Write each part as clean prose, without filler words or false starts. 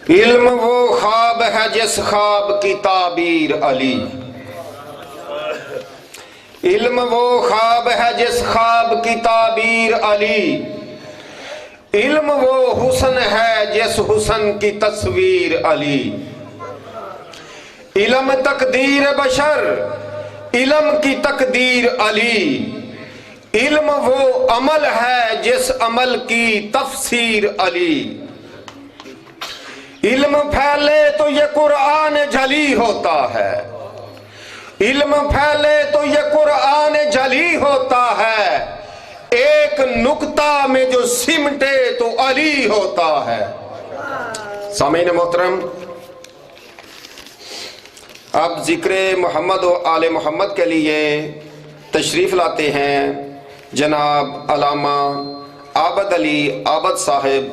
علم وہ خواب ہے جس خواب کی تعبیر علی، علم وہ خواب ہے جس خواب کی تعبیر علی، علم وہ حسن ہے جس حسن کی تصویر علی، علم تقدیر بشر علم کی تقدیر علی، علم وہ عمل ہے جس عمل کی تفسیر علی، علم پھیلے تو یہ قرآن جلی ہوتا ہے، علم پھیلے تو یہ قرآن جلی ہوتا ہے، ایک نقطہ میں جو سمٹے تو علی ہوتا ہے۔ سامعین محترم، اب ذکر محمد و آل محمد کے لیے تشریف لاتے ہیں جناب علامہ عابد علی عابد صاحب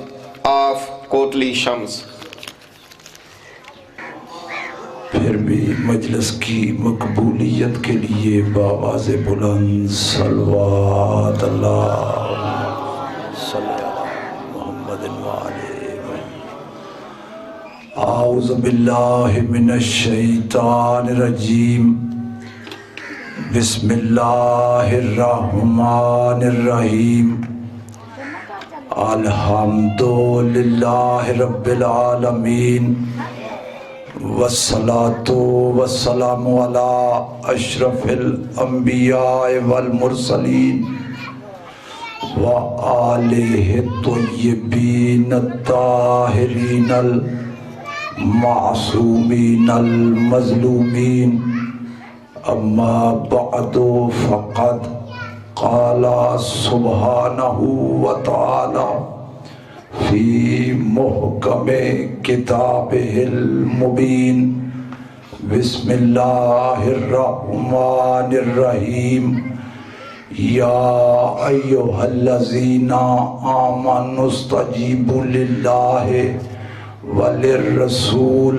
آف کوٹلی شمس۔ پھر بھی مجلس کی مقبولیت کے لیے بآواز بلند صلوات اللہ صلی علی محمد وآلہ اعوذ باللہ من الشیطان الرجیم، بسم اللہ الرحمن الرحیم، الحمد للہ رب العالمین، والصلاة والسلام علی اشرف الانبیاء والمرسلین وآلہ الطیبین الطاہرین المعصومین المظلومین، اما بعد فقد قال سبحانہ وتعالی فی محکم کتابہ المبین، بسم اللہ الرحمن الرحیم، یا ایہا الذین آمنوا استجیبوا للہ وللرسول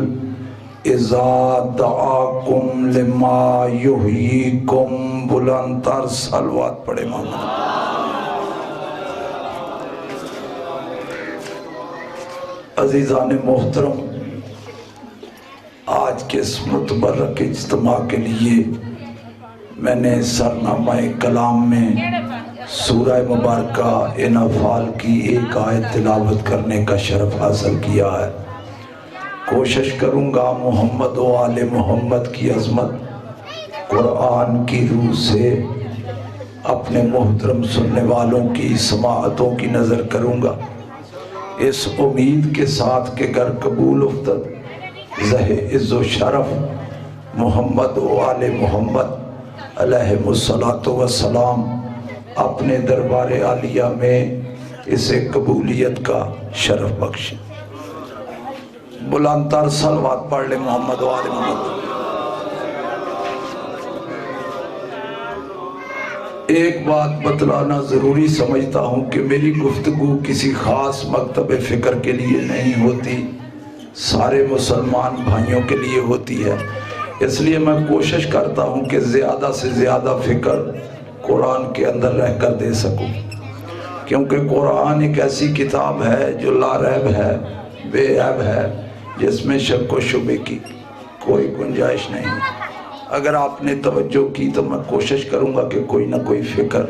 اذا دعاکم لما یحییکم۔ بلند تر صلوات پڑھے محمد۔ عزیزان محترم، آج کے اس متبرک اجتماع کے لیے میں نے سرنامہ کلام میں سورہ مبارکہ انفال کی ایک آیت تلاوت کرنے کا شرف حاصل کیا ہے۔ کوشش کروں گا محمد و آل محمد کی عظمت قرآن کی روح سے اپنے محترم سننے والوں کی سماعتوں کی نظر کروں گا، اس امید کے ساتھ کہ گر قبول افتد زہ عز و شرف محمد و آل محمد علیہ السلام اپنے دربار عالیہ میں اسے قبولیت کا شرف بخشیں۔ بلند تر صلوات پڑھ لے محمد و آل محمد۔ ایک بات بتلانا ضروری سمجھتا ہوں کہ میری گفتگو کسی خاص مکتب فکر کے لیے نہیں ہوتی، سارے مسلمان بھائیوں کے لیے ہوتی ہے، اس لیے میں کوشش کرتا ہوں کہ زیادہ سے زیادہ فکر قرآن کے اندر رہ کر دے سکوں، کیونکہ قرآن ایک ایسی کتاب ہے جو لا ریب ہے، بے عیب ہے، جس میں شک و شبہ کی کوئی گنجائش نہیں۔ اگر آپ نے توجہ کی تو میں کوشش کروں گا کہ کوئی نہ کوئی فکر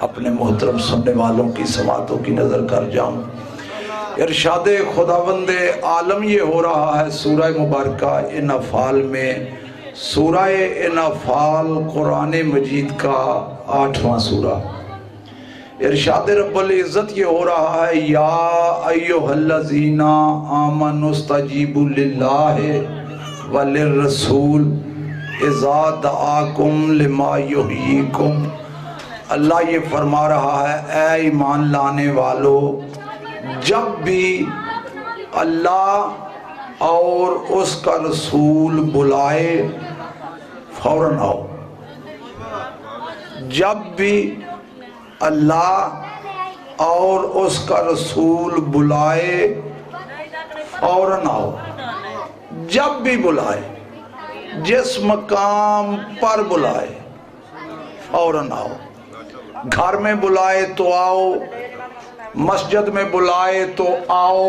اپنے محترم سننے والوں کی سماعتوں کی نظر کر جاؤں۔ ارشاد خداوند عالم یہ ہو رہا ہے سورہ مبارکہ انفال میں۔ سورہ انفال قرآن مجید کا 8واں سورہ۔ ارشاد رب العزت یہ ہو رہا ہے، یا ایہا الذین آمنوا استجیبوا للہ وللرسول اذا دعاکم لما یحییکم۔ اللہ یہ فرما رہا ہے، اے ایمان لانے والو، جب بھی اللہ اور اس کا رسول بلائے فوراً آؤ۔ جب بھی اللہ اور اس کا رسول بلائے فوراً آؤ۔ جب بھی بلائے، جس مقام پر بلائے فوراً آؤ۔ گھر میں بلائے تو آؤ، مسجد میں بلائے تو آؤ،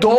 2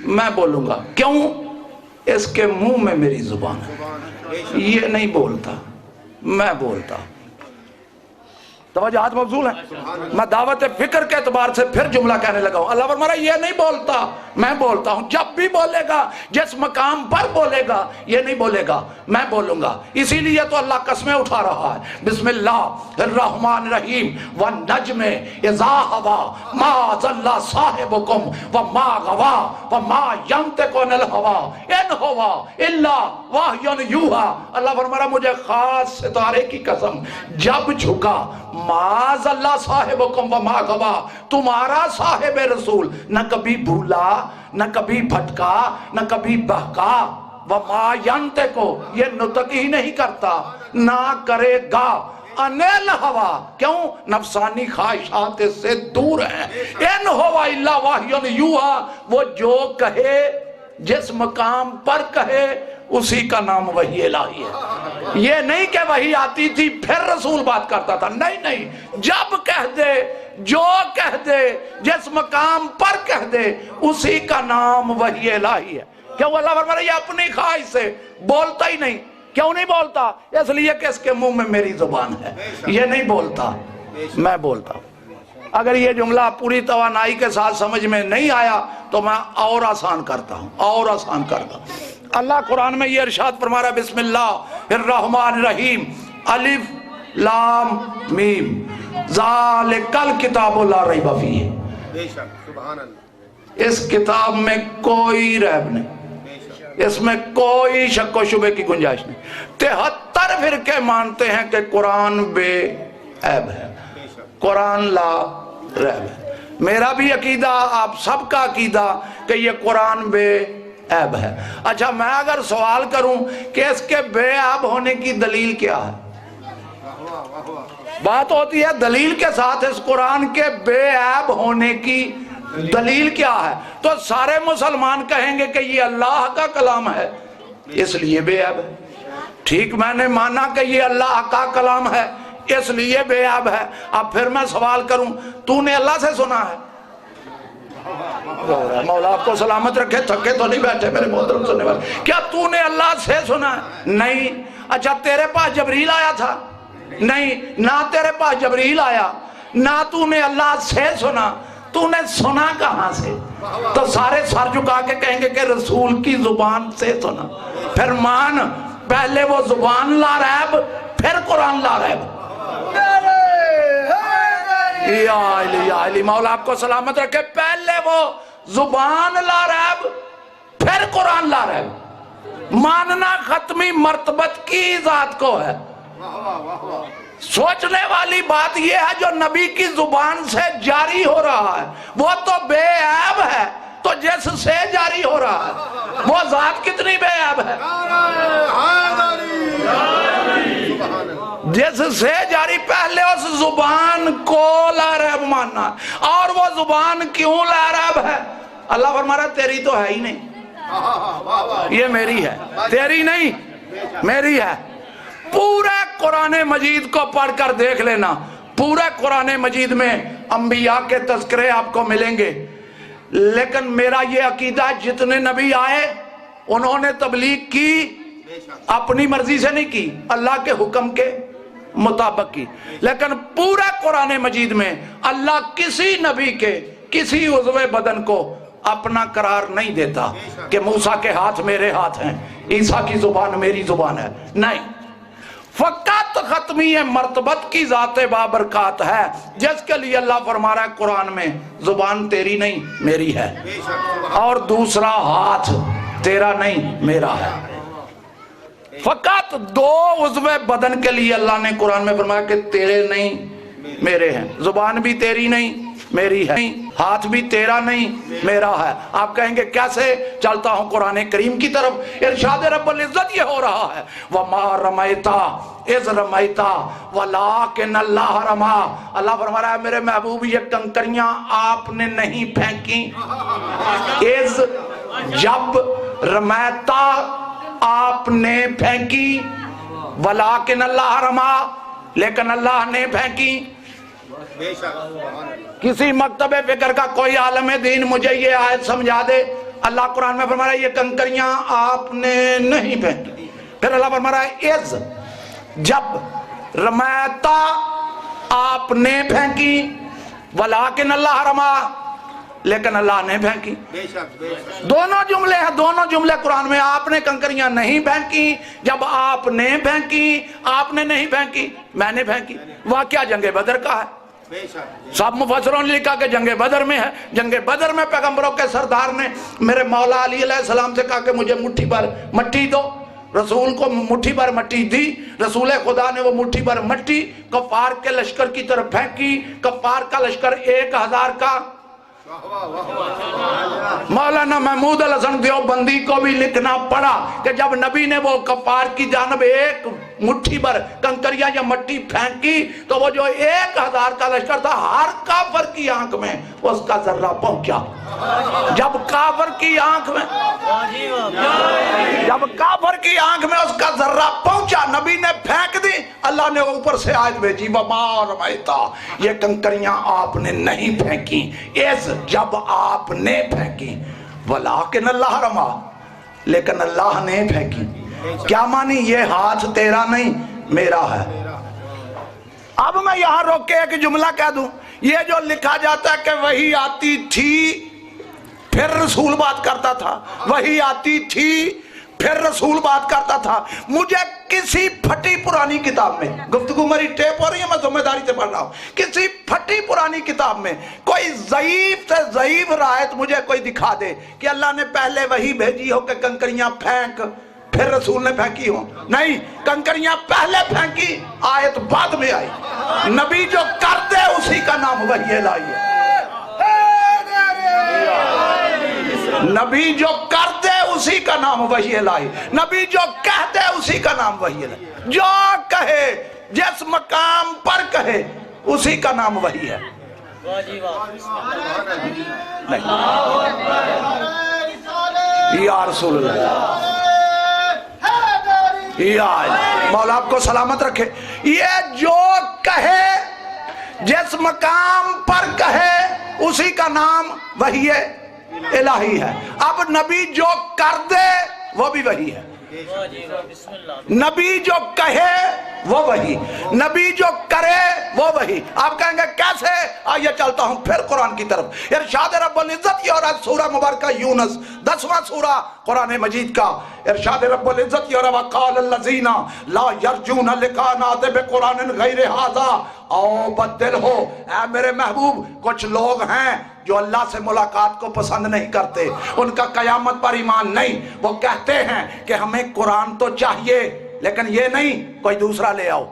میں بولوں گا، کیوں؟ اس کے منہ میں میری زبان ہے، یہ نہیں بولتا، میں بولتا۔ توجہات مبذول ہیں۔ میں دعوت فکر کے اعتبار سے پھر جملہ کہنے لگا ہوں، اللہ فرمایا یہ نہیں بولتا، میں بولتا ہوں۔ جب بھی بولے گا، جس مقام پر بولے گا، یہ نہیں بولے گا، میں بولوں گا۔ اسی لیے تو اللہ قسمیں اٹھا رہا ہے، بسم اللہ الرحمن الرحیم، والنجم اذا هوى ما ضل صاحبكم وما غوى وما ينطق عن الهوى ان هو الا وحی یوحی۔ اللہ فرمایا مجھے خاص ستارے کی قسم، جب جھکا معاذ اللہ صاحبکم وما غوا، تمہارا صاحب رسول نہ کبھی بھولا، نہ کبھی بھٹکا، نہ کبھی بہکا، وما ینطقو، یہ نطق ہی نہیں کرتا، نہ کرے گا، انل ہوا، کیوں؟ نفسانی خواہشات سے دور ہیں۔ ان ہوا الا وحی یوحی، وہ جو کہے، جس مقام پر کہے، اسی کا نام وحی الہی ہے۔ یہ نہیں کہ وحی آتی تھی پھر رسول بات کرتا تھا، نہیں، جب کہہ دے، جو کہہ دے، جس مقام پر کہہ دے، اسی کا نام وحی الہی ہے۔ کیوں؟ اللہ فرمایا یہ اپنی خواہش سے بولتا ہی نہیں۔ کیوں نہیں بولتا؟ اس لیے کہ اس کے منہ میں میری زبان ہے، یہ نہیں بولتا، میں بولتا ہوں۔ اگر یہ جملہ پوری توانائی کے ساتھ سمجھ میں نہیں آیا تو میں اور آسان کرتا ہوں، اور آسان کرتا ہوں۔ اللہ قرآن میں یہ ارشاد فرما رہا ہے، بسم اللہ الرحمن الرحیم، الف لام میم، ذالک الکتاب لا ریب فیہ، بے شک، سبحان اللہ، اس کتاب میں کوئی ریب نہیں، اس میں کوئی شک و شبہ کی گنجائش نہیں۔ 73 فرقے مانتے ہیں کہ قرآن بے عیب ہے، قرآن لا ریب ہے۔ میرا بھی عقیدہ، آپ سب کا عقیدہ کہ یہ قرآن بے عیب ہے۔ اچھا میں اگر سوال کروں کہ اس کے بے عیب ہونے کی دلیل کیا ہے؟ بات ہوتی ہے دلیل کے ساتھ، اس قرآن کے بے عیب ہونے کی دلیل کیا ہے، تو سارے مسلمان کہیں گے کہ یہ اللہ کا کلام ہے اس لیے بے عیب ہے۔ ٹھیک، میں نے مانا کہ یہ اللہ کا کلام ہے اس لیے بے عیب ہے۔ اب پھر میں سوال کروں، تو نے اللہ سے سنا ہے؟ مولا آپ کو سلامت رکھے، تھکے تو نہیں بیٹھے میرے محترم سننے والے، کیا تو نے اللہ سے سنا ہے؟ نہیں۔ اچھا تیرے پاس جبریل آیا تھا؟ نہیں، نہ تیرے پاس جبریل آیا، نہ تو نے اللہ سے سنا، تو نے سنا کہاں سے؟ تو سارے سر جھکا کے کہیں گے کہ رسول کی زبان سے سنا۔ پھر مان، پہلے وہ زبان لا ریب، پھر قرآن لا ریب۔ یا علی، مولا آپ کو سلامت رکھے، پہلے وہ زبان لا ریب، پھر قرآن لا ریب۔ ماننا ختمی مرتبت کی ذات کو ہے۔ سوچنے والی بات یہ ہے جو نبی کی زبان سے جاری ہو رہا ہے وہ تو بے عیب ہے، تو جس سے جاری ہو رہا ہے وہ ذات کتنی بے عیب ہے؟ جس سے جاری، پہلے اس زبان کو لا ریب ماننا، اور وہ زبان کیوں لا ریب ہے؟ اللہ فرما رہا ہے تیری تو ہے ہی نہیں، یہ میری ہے، تیری نہیں میری ہے۔ پورے قرآن مجید کو پڑھ کر دیکھ لینا، پورے قرآن مجید میں انبیاء کے تذکرے آپ کو ملیں گے، لیکن میرا یہ عقیدہ جتنے نبی آئے انہوں نے تبلیغ کی اپنی مرضی سے نہیں کی، اللہ کے حکم کے مطابق کی۔ لیکن پورے قرآن مجید میں اللہ کسی نبی کے کسی عضو بدن کو اپنا قرار نہیں دیتا کہ موسیٰ کے ہاتھ میرے ہاتھ ہیں، عیسیٰ کی زبان میری زبان ہے، نہیں۔ فقط ختمی مرتبت کی ذات بابرکات ہے جس کے لیے اللہ فرما رہا ہے قرآن میں زبان تیری نہیں میری ہے، اور دوسرا ہاتھ تیرا نہیں میرا ہے۔ فقط دو عضو بدن کے لیے اللہ نے قرآن میں فرمایا کہ تیرے نہیں میرے ہیں، زبان بھی تیری نہیں میری ہے، ہاتھ بھی تیرا نہیں میرا ہے۔ آپ کہیں گے کیسے؟ چلتا ہوں قرآن کریم کی طرف، ارشاد رب العزت یہ ہو رہا ہے، وَمَا رَمَيْتَ اِذْ رَمَيْتَ وَلَٰكِنَّ اللَّهَ رَمَىٰ۔ اللہ فرما رہا ہے میرے محبوب یہ کنکریاں آپ نے نہیں پھینکی، اِذْ جب، رمیتا آپ نے پھینکی، وَلَٰكِنَّ اللَّهَ رَمَىٰ لیکن اللہ نے پھینکی۔ کسی مکتب فکر کا کوئی عالم دین مجھے یہ آیت سمجھا دے اللہ قرآن میں فرما رہا ہے یہ کنکریاں آپ نے نہیں پھینکی. پھر اللہ فرما رہا ہے اذ جب رمیتا آپ نے پھینکی ولیکن اللہ رما لیکن اللہ نے پھینکی. دونوں جملے ہیں, دونوں جملے قرآن میں. آپ نے کنکریاں نہیں پھینکی, جب آپ نے پھینکی, آپ نے نہیں پھینکی, میں نے پھینکی. واقعہ جنگ بدر کا ہے. سب مفسروں نے لکھا کہ جنگ بدر میں ہے. جنگ بدر میں پیغمبروں کے سردار نے میرے مولا علی علیہ السلام سے کہا کہ مجھے مٹھی بھر مٹی دو. رسول کو مٹھی بھر مٹی دی. رسول خدا نے وہ مٹھی بھر مٹی کفار کے لشکر کی طرف پھینکی. کفار کا لشکر 1000 کا. مولانا محمود الحسن دیوبندی کو بھی لکھنا پڑا کہ جب نبی نے وہ کفار کی جانب ایک مٹھی بھر کنکریاں یا مٹی پھینکی تو وہ جو 1000 کا لشکر تھا ہر کافر کی آنکھ میں اس کا ذرہ پہنچا. جب کافر کی آنکھ میں اس کا ذرہ پہنچا نبی نے پھینک دی. اللہ نے اوپر سے آیت بھیجی وما رمیتا یہ کنکریاں آپ نے نہیں پھینکی اس جب آپ نے پھینکی ولیکن اللہ رما لیکن اللہ نے پھینکی. کیا مانی یہ ہاتھ تیرا نہیں میرا ہے. اب میں یہاں روک کے ایک جملہ کہہ دوں. یہ جو لکھا جاتا ہے کہ وہی آتی تھی پھر رسول بات کرتا تھا, وہی آتی تھی پھر رسول بات کرتا تھا, مجھے کسی پھٹی پرانی کتاب میں, گفتگو میری ٹیپ ہو رہی ہے میں ذمہ داری سے پڑھ رہا ہوں, کسی پھٹی پرانی کتاب میں کوئی ضعیف سے ضعیف روایت مجھے کوئی دکھا دے کہ اللہ نے پہلے وہی بھیجی ہو کہ کنکریاں پھینک پھر رسول نے پھینکی ہو. نہیں, کنکریاں پہلے پھینکی آیت بعد میں آئی. نبی جو کر دے اسی کا نام وحی الہی ہے. نبی جو کر دے اسی کا نام وحی الہی. نبی جو کہہ دے اسی کا نام وحی الہی. جو کہے جس مقام پر کہے اسی کا نام وحی ہے. یا رسول اللہ یا مولا آپ کو سلامت رکھے. یہ جو کہے جس مقام پر کہے اسی کا نام وحی الہی ہے. اب نبی جو کر دے وہ بھی وحی ہے. نبی جو کہے وہ وحی, نبی جو کرے وہ وحی. آپ کہیں گے کیسے؟ آئیے چلتا ہوں پھر قرآن کی طرف. ارشاد رب العزت یہ اور سورہ مبارکہ یونس 10واں سورہ قرآن مجید کا. ارشاد رب العزت یہ اور وقال الذین لا یرجون لقاءنا بقرآن غیر ھذا او بدل ہو. اے میرے محبوب کچھ لوگ ہیں جو اللہ سے ملاقات کو پسند نہیں کرتے, ان کا قیامت پر ایمان نہیں. وہ کہتے ہیں کہ ہمیں قرآن تو چاہیے لیکن یہ نہیں کوئی دوسرا لے آؤ.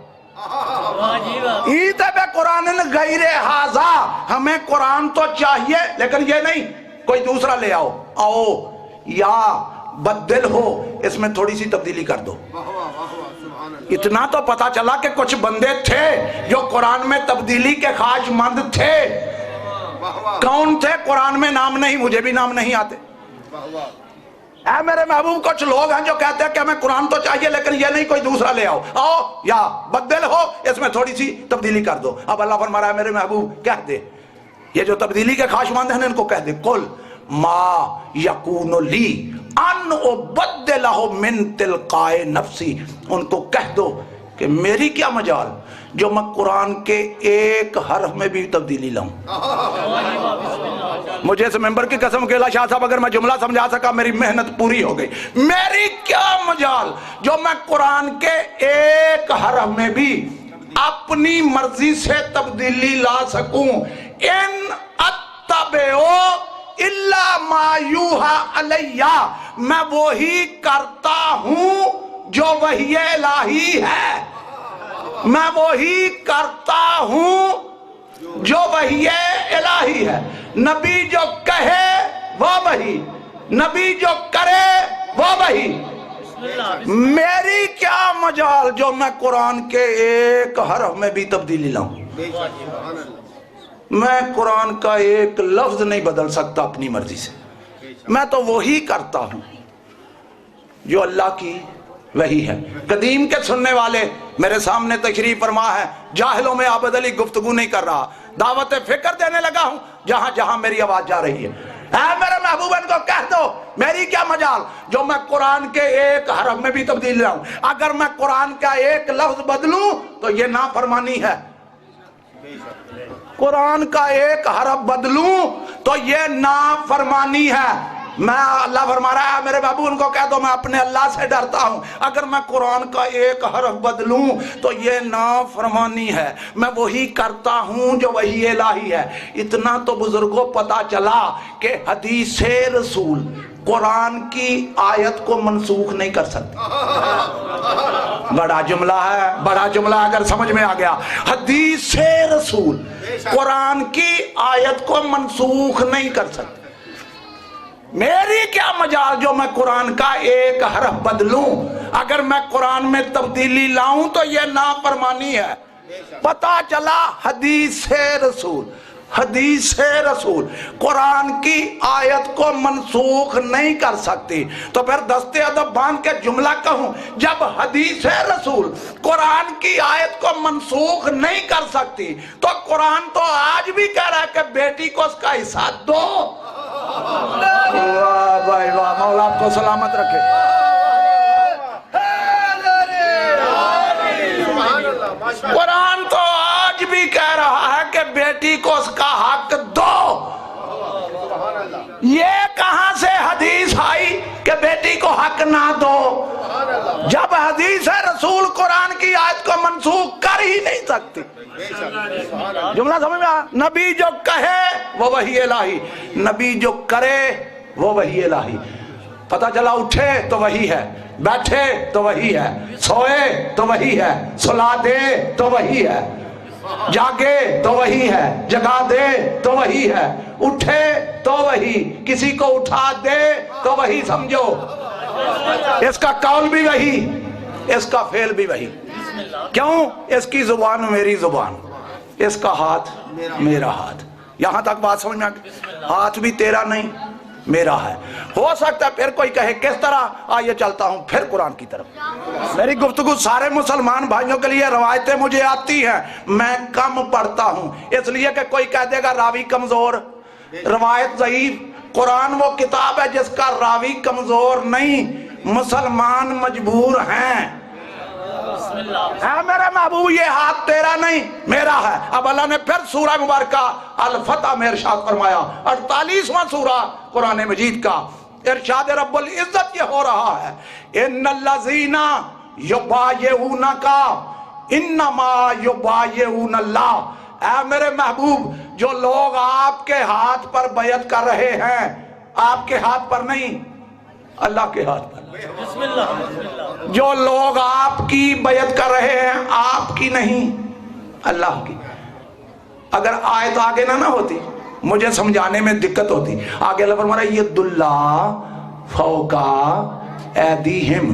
ایتے بے قرآن غیر ھذا, ہمیں قرآن تو چاہیے لیکن یہ نہیں کوئی دوسرا لے آؤ. آؤ یا بدل ہو, اس میں تھوڑی سی تبدیلی کر دو. اتنا تو پتا چلا کہ کچھ بندے تھے جو قرآن میں تبدیلی کے خواہش مند تھے. کون تھے؟ قرآن میں نام نہیں, مجھے بھی نام نہیں آتے. اے میرے محبوب کچھ لوگ ہیں جو کہتے ہیں کہ ہمیں قرآن تو چاہیے لیکن یہ نہیں کوئی دوسرا لے آؤ. آؤ یا بدل ہو, اس میں تھوڑی سی تبدیلی کر دو. اب اللہ فرما رہا ہے میرے محبوب کہہ دے, یہ جو تبدیلی کے خواہش مند ہیں ان کو کہہ دے قل ما یکون لی ان ابدلہ من تلقاء نفسی. ان کو کہہ دو کہ میری کیا مجال جو میں قرآن کے ایک حرف میں بھی تبدیلی لاؤں. مجھے اس ممبر کی قسم کھلا شاہ صاحب اگر میں جملہ سمجھا سکا میری محنت پوری ہو گئی. میری کیا مجال جو میں قرآن کے ایک حرف میں بھی اپنی مرضی سے تبدیلی لا سکوں. ان اتبعو الا ما یوحی الیہ, میں وہی کرتا ہوں جو وحی الہی ہے. میں وہی کرتا ہوں جو وحی الہی ہے. نبی جو کہے وہ وحی, نبی جو کرے وہ وحی. میری کیا مجال جو میں قرآن کے ایک حرف میں بھی تبدیلی لاؤں. میں قرآن کا ایک لفظ نہیں بدل سکتا اپنی مرضی سے. میں تو وہی کرتا ہوں جو اللہ کی وہی ہے. قدیم کے سننے والے میرے سامنے تشریف فرما ہے. جاہلوں میں عابد علی گفتگو نہیں کر رہا, دعوت فکر دینے لگا ہوں جہاں جہاں میری آواز جا رہی ہے. اے میرے محبوب ان کو کہہ دو میری کیا مجال جو میں قرآن کے ایک حرف میں بھی تبدیل لاؤں. اگر میں قرآن کا ایک لفظ بدلوں تو یہ نافرمانی ہے. قرآن کا ایک حرف بدلوں تو یہ نافرمانی ہے. میں اللہ فرما رہا ہے میرے بابو ان کو کہہ دو میں اپنے اللہ سے ڈرتا ہوں. اگر میں قرآن کا ایک حرف بدلوں تو یہ نافرمانی ہے. میں وہی کرتا ہوں جو وہی الہی ہے. اتنا تو بزرگوں پتا چلا کہ حدیث رسول قرآن کی آیت کو منسوخ نہیں کر سکتی. بڑا جملہ ہے, بڑا جملہ اگر سمجھ میں آ گیا. حدیث رسول قرآن کی آیت کو منسوخ نہیں کر سکتی. میری کیا مجال جو میں قرآن کا ایک حرف بدلوں. اگر میں قرآن میں تبدیلی لاؤں تو یہ نافرمانی ہے. پتا چلا حدیث رسول, حدیث رسول قرآن کی آیت کو منسوخ نہیں کر سکتی. تو پھر دستے ادب باندھ کے جملہ کہوں, جب حدیث رسول قرآن کی آیت کو منسوخ نہیں کر سکتی تو قرآن تو آج بھی کہہ رہا ہے کہ بیٹی کو اس کا حصہ دو. واہ بھائی واہ, مولا آپ کو سلامت رکھے. قرآن تو آج بھی کہہ رہا ہے کہ بیٹی کو اس کا حق دو. یہ کہاں سے حدیث آئی کہ بیٹی کو حق نہ دو, جب حدیث رسول قرآن کی آیت کو منسوخ کر ہی نہیں سکتی. جملہ سمجھ میں آ, نبی جو کہے وہ وحی الہی, نبی جو کرے وہ وحی الہی. پتا چلا اٹھے تو وحی ہے, بیٹھے تو وحی ہے, سوئے تو وحی ہے, سلا دے تو وحی ہے, جاگے تو وحی ہے, جگا دے تو وحی ہے, اٹھے تو وحی, کسی کو اٹھا دے تو وحی سمجھو. اس کا قول بھی وحی, اس کا فعل بھی وحی. کیوں؟ اس کی زبان میری زبان, اس کا ہاتھ میرا ہاتھ. یہاں تک بات سمجھ میں آ گئی. ہاتھ بھی تیرا نہیں میرا ہے. ہو سکتا ہے پھر کوئی کہے کس طرح, آئیے چلتا ہوں پھر قرآن کی طرف. میری گفتگو سارے مسلمان بھائیوں کے لیے, روایتیں مجھے آتی ہیں, میں کم پڑھتا ہوں اس لیے کہ کوئی کہہ دے گا راوی کمزور, روایت ضعیف. قرآن وہ کتاب ہے جس کا راوی کمزور نہیں, مسلمان مجبور ہیں. اے میرے محبوب یہ ہاتھ تیرا نہیں میرا ہے. اب اللہ نے پھر سورہ مبارکہ الفتح میں ارشاد فرمایا, 48واں سورہ قرآن مجید کا. ارشاد رب العزت یہ ہو رہا ہے, ان الذین یبایعونک انما یبایعون اللہ. اے میرے محبوب جو لوگ آپ کے ہاتھ پر بیعت کر رہے ہیں, آپ کے ہاتھ پر نہیں اللہ کے ہاتھ پر. جو لوگ آپ کی بیعت کر رہے ہیں آپ کی نہیں اللہ کی. اگر آیت آگے نہ ہوتی مجھے سمجھانے میں دقت ہوتی. آگے اللہ فرما رہا ہے ید اللہ فوقا ایدیہم,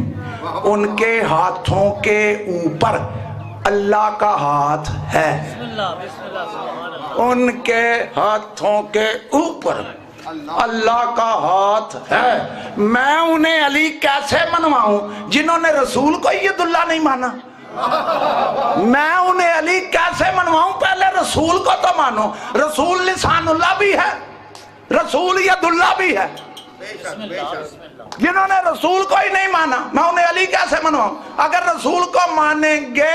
ان کے ہاتھوں کے اوپر اللہ کا ہاتھ ہے. ان کے ہاتھوں کے اوپر اللہ کا ہاتھ ہے. میں انہیں علی کیسے منواؤں جنہوں نے رسول کو ید اللہ نہیں مانا. میں انہیں علی کیسے منواؤں, پہلے رسول کو تو مانو. رسول لسان اللہ بھی ہے, رسول ید اللہ بھی ہے. جنہوں نے رسول کو ہی نہیں مانا میں انہیں علی کیسے منواؤں. اگر رسول کو مانیں گے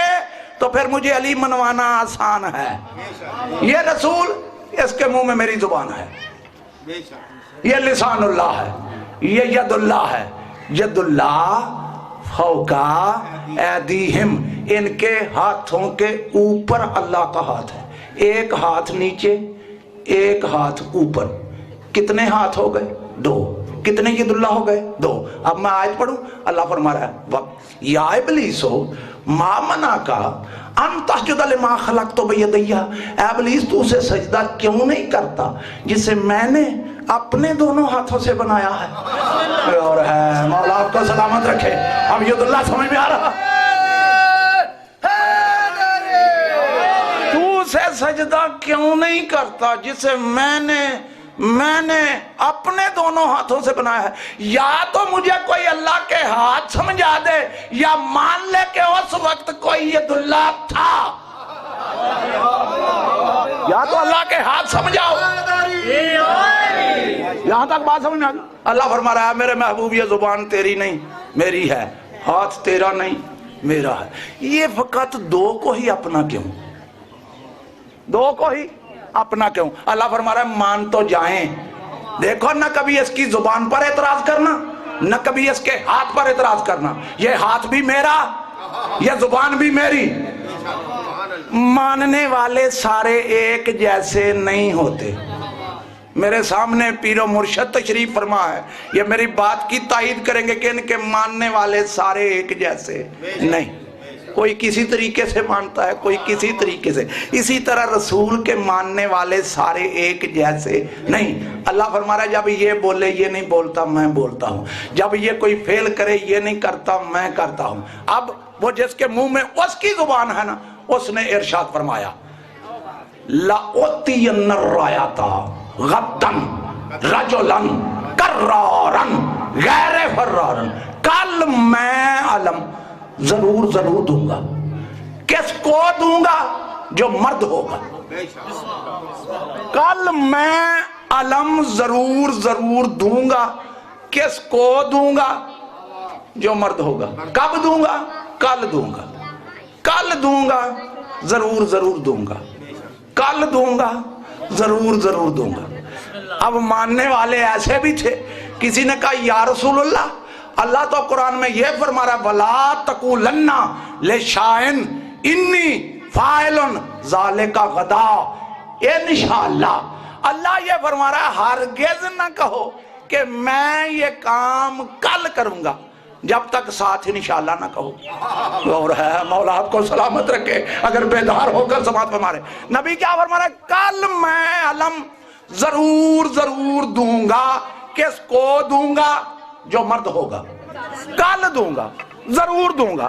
تو پھر مجھے علی منوانا آسان ہے. یہ رسول, اس کے منہ میں میری زبان ہے, یہ لسان اللہ ہے, یہ ید اللہ ہے. ید اللہ فوقا ایدیہم, ان کے ہاتھوں کے اوپر اللہ کا ہاتھ ہے. ایک ہاتھ نیچے ایک ہاتھ اوپر. کتنے ہاتھ ہو گئے؟ 2. کتنے ید اللہ ہو گئے؟ 2. اب میں آیت پڑھوں, اللہ فرما رہا ہے یا ابلیسو ما منعک ان تسجد لما خلقت بیدی. اے ابلیس تو اسے سجدہ کیوں نہیں کرتا جسے میں نے اپنے دونوں ہاتھوں سے بنایا ہے. اور ہے مولا آپ کو سلامت رکھے. اب ید اللہ سمجھ میں آ رہا, تو اسے سجدہ کیوں نہیں کرتا جسے میں نے اپنے دونوں ہاتھوں سے بنایا ہے. یا تو مجھے کوئی اللہ کے ہاتھ سمجھا دے یا مان لے کہ اس وقت کوئی ید اللہ تھا. یا تو اللہ کے ہاتھ سمجھاؤ یہاں تک بات سمجھ میں آ گئی؟ اللہ فرما رہا ہے میرے محبوب یہ زبان تیری نہیں میری ہے، ہاتھ تیرا نہیں میرا ہے، یہ فقط دو کو ہی اپنا کیوں، دو کو ہی اپنا کیوں؟ اللہ فرما رہا ہے مان تو جائیں، دیکھو نہ کبھی اس کی زبان پر اعتراض کرنا نہ کبھی اس کے ہاتھ پر اعتراض کرنا، یہ ہاتھ بھی میرا یہ زبان بھی میری۔ ماننے والے سارے ایک جیسے نہیں ہوتے، میرے سامنے پیر و مرشد تشریف فرما ہے، یہ میری بات کی تائید کریں گے کہ ان کے ماننے والے سارے ایک جیسے نہیں، کوئی کسی طریقے سے مانتا ہے کوئی کسی طریقے سے، اسی طرح رسول کے ماننے والے سارے ایک جیسے نہیں۔ اللہ فرما رہا ہے جب یہ بولے یہ نہیں بولتا میں بولتا ہوں، جب یہ کوئی فعل کرے یہ نہیں کرتا میں کرتا ہوں۔ اب وہ جس کے منہ میں اس کی زبان ہے نا، اس نے ارشاد فرمایا لَأُعْطِيَنَّ الرَّایَةَ غَدًّا رَجُلًا کَرَّارًا غیر فرارًا، کل میں علم ضرور ضرور دوں گا۔ کس کو دوں گا؟ جو مرد ہوگا۔ کل میں علم ضرور ضرور دوں گا۔ کس کو دوں گا؟ جو مرد ہوگا۔ کب دوں گا؟ کل دوں گا۔ کل دوں گا ضرور ضرور دوں گا۔ کل دوں گا ضرور ضرور دوں گا۔ اب ماننے والے ایسے بھی تھے، کسی نے کہا یا رسول اللہ، اللہ تو قرآن میں یہ فرما رہا ہے وَلَا تَقُولَنَّ لِشَيْءٍ إِنِّي فَاعِلٌ ذَلِكَ غَدًا، انشاءاللہ اللہ یہ فرما رہا ہے ہرگز نہ کہو کہ میں یہ کام کل کروں گا جب تک ساتھ انشاءاللہ نہ کہو۔ اور ہے مولا آپ کو سلامت رکھے، اگر بیدار ہو کر سماعت فرما رہے نبی کیا فرما رہا ہے کل میں علم ضرور ضرور دوں گا۔ کس کو دوں گا؟ جو مرد ہوگا۔ کل دوں گا ضرور دوں گا۔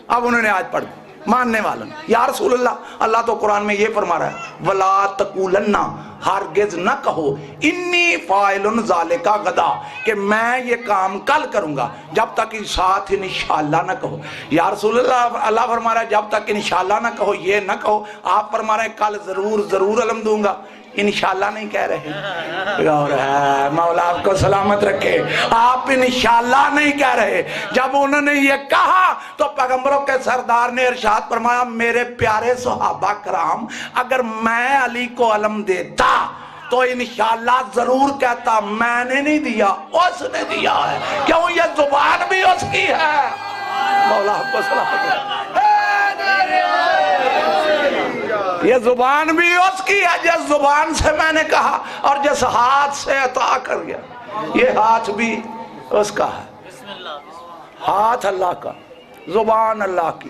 اب انہوں نے آیت پڑھ دی ماننے والوں یا رسول اللہ، اللہ تو قرآن میں یہ فرما رہا ہے وَلَا تَقُولَنَّ، ہرگز نہ کہو انی فاعل ذالک غدا، کہ میں یہ کام کل کروں گا جب تک ساتھ انشاءاللہ نہ کہو۔ یا رسول اللہ، اللہ فرما رہا ہے جب تک انشاءاللہ نہ کہو یہ نہ کہو۔ آپ فرما رہے ہیں کل ضرور ضرور علم دوں گا، انشاءاللہ نہیں کہہ رہے۔ اور ہے مولا آپ کو سلامت رکھے، آپ انشاءاللہ نہیں کہہ رہے۔ جب انہوں نے یہ کہا تو پیغمبروں کے سردار نے ارشاد فرمایا میرے پیارے صحابہ کرام، اگر میں علی کو علم دیتا تو انشاءاللہ ضرور کہتا، میں نے نہیں دیا اس نے دیا ہے، کیوں یہ زبان بھی اس کی ہے۔ مولا آپ کو سلامت رکھے، یہ زبان بھی اس کی ہے، جس زبان سے میں نے کہا اور جس ہاتھ سے عطا کر گیا، یہ ہاتھ بھی اس کا ہے۔ ہاتھ اللہ کا، زبان اللہ کی۔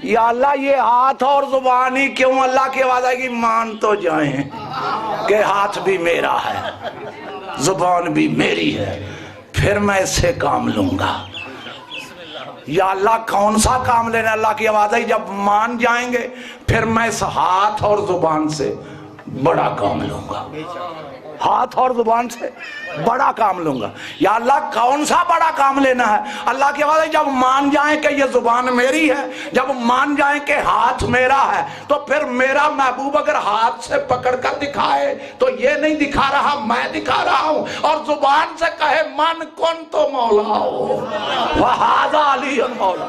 یا اللہ یہ ہاتھ اور زبان ہی کیوں؟ اللہ کی آواز آئے گی مان تو جائیں کہ ہاتھ بھی میرا ہے زبان بھی میری ہے، پھر میں اس سے کام لوں گا۔ یا اللہ کون سا کام لینا؟ اللہ کی آواز آئی جب مان جائیں گے پھر میں اس ہاتھ اور زبان سے بڑا کام لوں گا۔ ہاتھ اور زبان سے بڑا کام لوں گا۔ یا اللہ کون سا بڑا کام لینا ہے؟ اللہ کی آواز آئی جب مان جائیں کہ یہ زبان میری ہے، جب مان جائیں کہ ہاتھ میرا ہے، تو پھر میرا محبوب اگر ہاتھ سے پکڑ کر دکھائے تو یہ نہیں دکھا رہا میں دکھا رہا ہوں، اور زبان سے کہے من کن تو مولا ہو وَهَذَا عَلِيٌّ مولا۔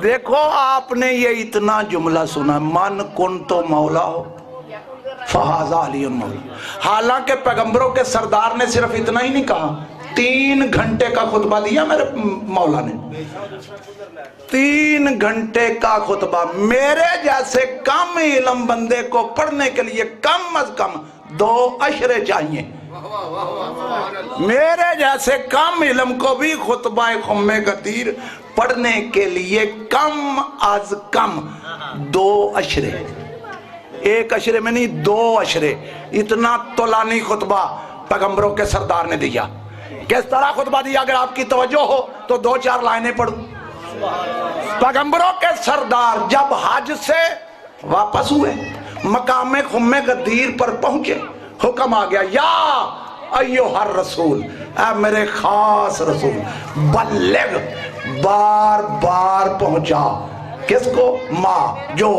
دیکھو آپ نے یہ اتنا جملہ سنا، من کن تو مولا ہو فہذا علی مولا۔ حالانکہ پیغمبروں کے سردار نے صرف اتنا ہی نہیں کہا، 3 گھنٹے کا خطبہ دیا میرے مولا نے، 3 گھنٹے کا خطبہ۔ میرے جیسے کم علم بندے کو پڑھنے کے لیے کم از کم 2 اشرے چاہیے، میرے جیسے کم علم کو بھی خطبہ خم غدیر پڑھنے کے لیے کم از کم 2 اشرے، 1 اشرے میں نہیں 2 اشرے۔ اتنا طولانی خطبہ پیغمبروں کے سردار نے دیا۔ کس طرح خطبہ دیا؟ اگر آپ کی توجہ ہو تو 2-4 لائنیں پڑھوں۔ پیغمبروں کے سردار جب حج سے واپس ہوئے، مقام خم غدیر پر پہنچے، حکم آ گیا یا ایوہ الرسول، اے میرے خاص رسول، بلغ، بار بار پہنچا۔ کس کو؟ ماں جو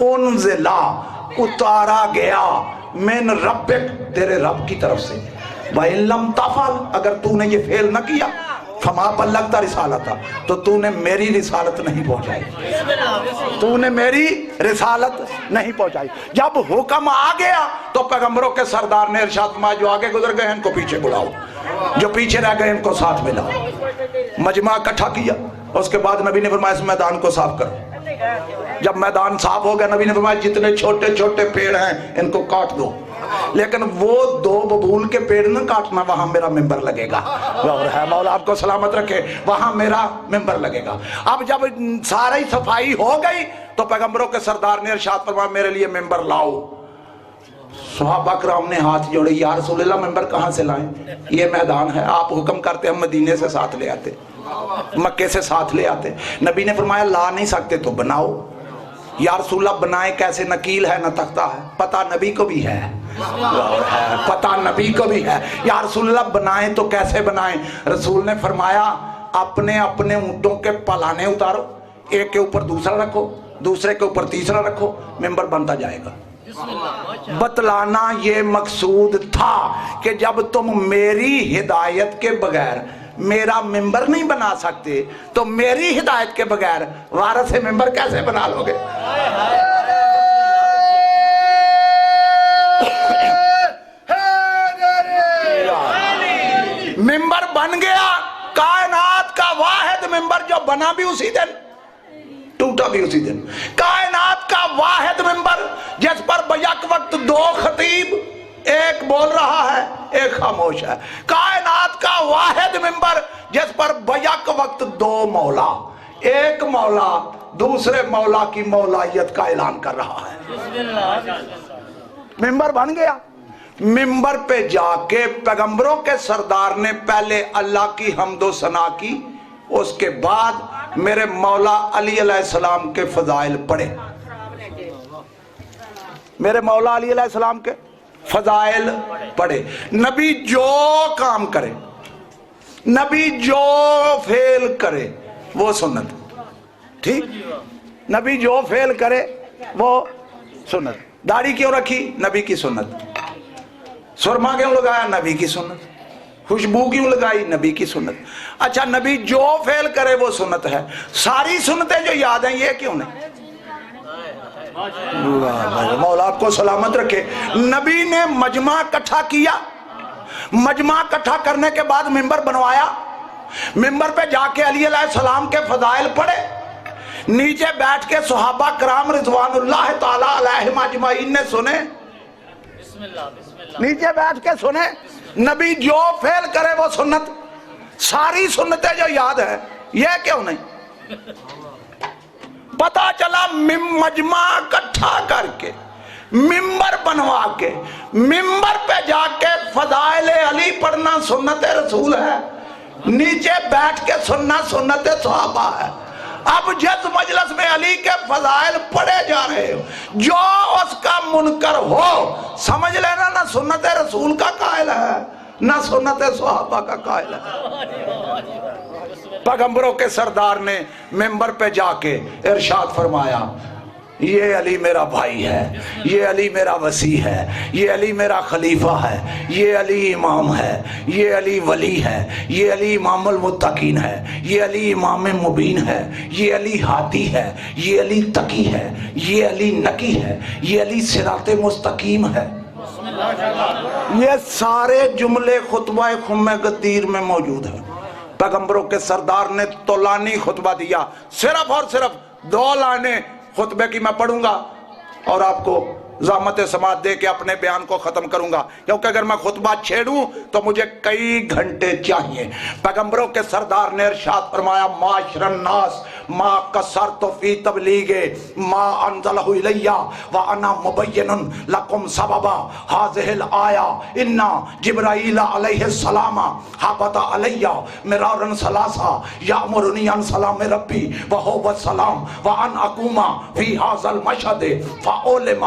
انزلا اتارا گیا من ربک تیرے رب کی طرف سے وَإِن لَمْ تَفْعَلْ اگر تو نے یہ فعل نہ کیا فَمَا بَلَّغْتَ رِسَالَتَ تو تو نے میری رسالت نہیں پہنچائی، تو نے میری رسالت نہیں پہنچائی۔ جب حکم آ گیا تو پیغمبروں کے سردار نے ارشاد فرمایا جو آگے گزر گئے ان کو پیچھے بلاؤ، جو پیچھے رہ گئے ان کو ساتھ ملاؤ۔ مجمع اکٹھا کیا، اس کے بعد نبی نے فرمایا اس میدان کو صاف کرو۔ جب میدان صاف ہو گیا نبی نے فرمایا جتنے چھوٹے چھوٹے پیڑ ہیں ان کو کاٹ دو، لیکن وہ 2 ببول کے پیڑ نہ کاٹنا، وہاں میرا ممبر لگے گا۔ اور ہے مولا آپ کو سلامت رکھے، وہاں میرا ممبر لگے گا۔ اب جب ساری صفائی ہو گئی تو پیغمبروں کے سردار نے ارشاد فرمایا میرے لیے ممبر لاؤ۔ صحابہ کرام نے ہاتھ جوڑے، یا رسول اللہ ممبر کہاں سے لائیں؟ یہ میدان ہے، آپ حکم کرتے ہم مدینے سے ساتھ لے آتے، مکے سے ساتھ لے آتے۔ نبی نے فرمایا لا نہیں سکتے تو بناؤ۔ یا رسول اللہ بنائیں کیسے؟ نکیل ہے نہ تختہ ہے، پتہ نبی کو بھی ہے، پتہ نبی کو بھی ہے۔ یا رسول اللہ بنائیں تو کیسے بنائیں؟ رسول نے فرمایا اپنے اپنے اونٹوں کے پلانے اتارو، ایک کے اوپر دوسرا رکھو، دوسرے کے اوپر تیسرا رکھو، ممبر بنتا جائے گا۔ بتلانا یہ مقصود تھا کہ جب تم میری ہدایت کے بغیر میرا ممبر نہیں بنا سکتے تو میری ہدایت کے بغیر وارث ممبر کیسے بنا لو گے؟ ممبر بن گیا، کائنات کا واحد ممبر جو بنا بھی اسی دن ٹوٹا بھی اسی دن، کائنات کا واحد ممبر جس پر بیک وقت 2 خطیب، ایک بول رہا ہے ایک خاموش ہے، کائنات کا واحد ممبر جس پر بیک وقت 2 مولا، ایک مولا دوسرے مولا کی مولائیت کا اعلان کر رہا ہے۔ ممبر بن گیا۔ ممبر پہ جا کے پیغمبروں کے سردار نے پہلے اللہ کی حمد و ثنا کی، اس کے بعد میرے مولا علی علیہ السلام کے فضائل پڑھے، میرے مولا علی علیہ السلام کے فضائل پڑھے۔ نبی جو کام کرے، نبی جو فعل کرے وہ سنت، ٹھیک؟ نبی جو فعل کرے وہ سنت۔ داڑھی کیوں رکھی؟ نبی کی سنت۔ سرما کیوں لگایا؟ نبی کی سنت۔ خوشبو کیوں لگائی؟ نبی کی سنت۔ اچھا نبی جو فعل کرے وہ سنت ہے، ساری سنتیں جو یاد ہیں یہ کیوں نہیں؟ مولا آپ کو سلامت رکھے۔ نبی نے مجمع اکٹھا کیا، مجمع اکٹھا کرنے کے بعد ممبر بنوایا، ممبر پہ جا کے علی علیہ السلام کے فضائل پڑھے، نیچے بیٹھ کے صحابہ کرام رضوان اللہ تعالی علیہم اجمعین نے سنے، نیچے بیٹھ کے سنے۔ نبی جو فعل کرے وہ سنت، ساری سنتیں جو یاد ہے یہ کیوں نہیں؟ پتا چلا مجمع اکٹھا کر کے ممبر بنوا کے ممبر پہ جا کے فضائل علی پڑھنا سنت رسول ہے، نیچے بیٹھ کے سننا سنت صحابہ ہے۔ اب جس مجلس میں علی کے فضائل پڑھے جا رہے ہو، جو اس کا منکر ہو سمجھ لینا نہ سنت رسول کا قائل ہے نہ سنت صحابہ کا قائل ہے۔ پیغمبروں کے سردار نے ممبر پہ جا کے ارشاد فرمایا یہ علی میرا بھائی ہے، یہ علی میرا وصی ہے، یہ علی میرا خلیفہ ہے، یہ علی امام ہے، یہ علی ولی ہے، یہ علی امام المتقین ہے، یہ علی امام مبین ہے، یہ علی ہادی ہے، یہ علی تقی ہے، یہ علی نقی ہے، یہ علی صراط مستقیم ہے۔ یہ سارے جملے خطبہ خم غدیر میں موجود ہیں۔ پیغمبروں کے سردار نے طولانی خطبہ دیا، صرف اور صرف 2 لائنیں خطبے کی میں پڑھوں گا اور آپ کو زحمت سماعت دے کے اپنے بیان کو ختم کروں گا، کیونکہ اگر میں خطبہ چھیڑوں تو مجھے کئی گھنٹے چاہیے۔ پیغمبروں کے سردار نے ارشاد فرمایا معاشر الناس ما قصرت فی تبلیغ ما انزلہ الیہ وانا مبین لکم سببا هذه الآیہ انا جبرائیل علیہ السلام حبت علیہ مرارا ثلاثا یامرنی ان سلام ربی وهو السلام وان اقوم فی هذا المشهد فعلم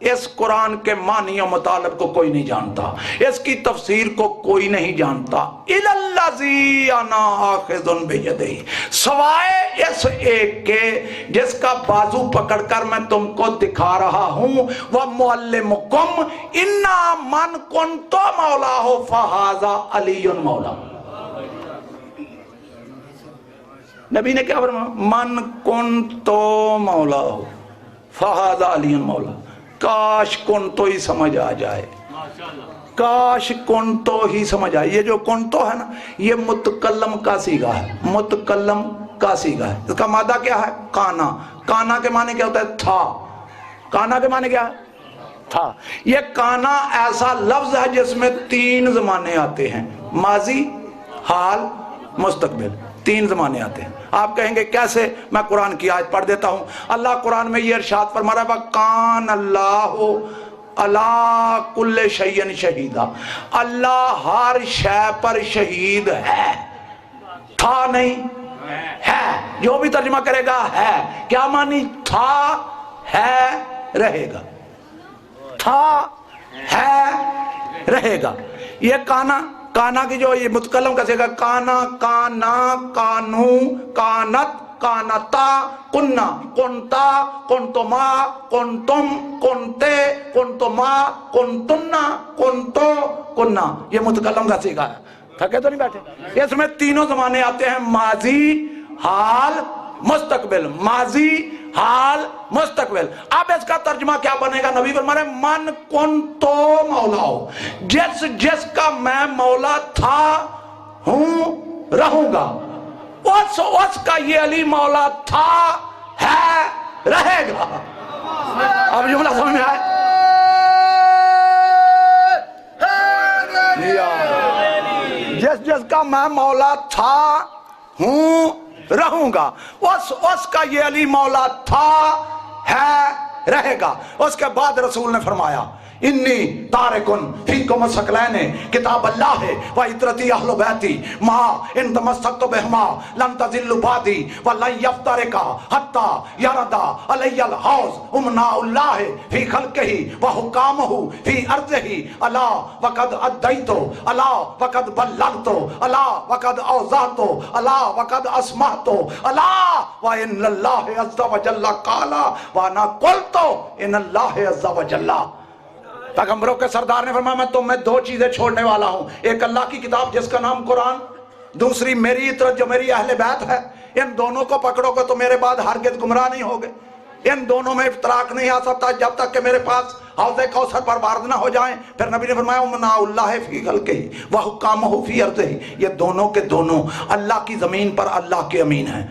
اس قرآن کے معنی و مطالب کو کوئی نہیں جانتا، اس کی تفسیر کو کوئی نہیں جانتا، الَّذِي أَنَا آخِذٌ بِيَدِهِ، سوائے اس ایک کے جس کا بازو پکڑ کر میں تم کو دکھا رہا ہوں، وَمُعَلِّمُكُمْ إِنَّا مَنْ كُنْتُ مَوْلَاهُ فَهَذَا عَلِيٌّ مَوْلَاهُ۔ نبی نے کیا فرمایا؟ من کنتو مولا ہو فہذا علی مولا۔ کاش کنتو ہی سمجھ آ جائے، کاش کنتو ہی سمجھ آئے۔ یہ جو کنتو ہے نا، یہ متکلم کا صیغہ ہے، متکلم کا صیغہ ہے۔ اس کا مادہ کیا ہے؟ کانا۔ کانا کے معنی کیا ہوتا ہے؟ تھا۔ کانا کے معنی کیا ہے؟ تھا۔ یہ کانا ایسا لفظ ہے جس میں 3 زمانے آتے ہیں، ماضی، حال، مستقبل، 3 زمانے آتے ہیں۔ آپ کہیں گے کیسے؟ میں قرآن کی آیت پڑھ دیتا ہوں۔ اللہ قرآن میں یہ ارشاد فرما رہا ہے وَقَانَ اللَّهُ عَلَىٰ كُلِّ شَيْءٍ شَهِيدًا، اللہ ہر شے پر شہید ہے، تھا نہیں ہے۔ جو بھی ترجمہ کرے گا ہے، کیا معنی؟ تھا ہے رہے گا، تھا ہے رہے گا۔ یہ کانا، کانا کی جو یہ متکلم کا صیغہ، کانا، کانا، کانو، کانت، کانتا، کننا، کنتا، کنتما، کنتم، کنتے، کنتما، کنتنا، کنتو، کننا، یہ متکلم کا صیغہ ہے۔ تھکے تو نہیں بیٹھے؟ اس میں 3 زمانے آتے ہیں، ماضی، حال، مستقبل، ماضی، حال، مستقبل۔ اب اس کا ترجمہ کیا بنے گا؟ نبی فرما رہے ہیں من کنتو مولا ہو، جس کا میں مولا تھا، ہوں، رہوں گا، اس کا یہ علی مولا تھا، ہے، رہے گا۔ اب جملہ سمجھ میں آئے؟ جس کا میں مولا تھا، ہوں، رہوں گا، اس کا یہ علی مولا تھا، ہے، رہے گا۔ اس کے بعد رسول نے فرمایا انی تارکن فیکم الثقلین، کتاب اللہ و عطرتی اہل بیتی ما ان تمسکت بہما لن تضلوا بعدی ولن یفترقا حتی یردا علی الحوض امناء اللہ فی خلقہ و حکامہ فی ارضہ، الا وقد ادیت، الا وقد بلغت، الا وقد اوضحت، الا وقد اسمعت، الا وان اللہ عز وجل قال وانا قلت ان اللہ عز وجل۔ پیغمبروں کے سردار نے فرمایا میں تمہیں 2 چیزیں چھوڑنے والا ہوں، ایک اللہ کی کتاب جس کا نام قرآن، دوسری میری عطرت جو میری اہل بیت ہے۔ ان دونوں کو پکڑو گے تو میرے بعد ہرگز گمراہ نہیں ہوگے۔ ان دونوں میں افتراق نہیں آ سکتا جب تک کہ میرے پاس حوض کوثر پر وارد نہ ہو جائیں۔ پھر نبی نے فرمایا امناء اللہ فی خلقہ و حکامہ فی ارضہ، یہ دونوں کے دونوں اللہ کی زمین پر اللہ کے امین ہیں،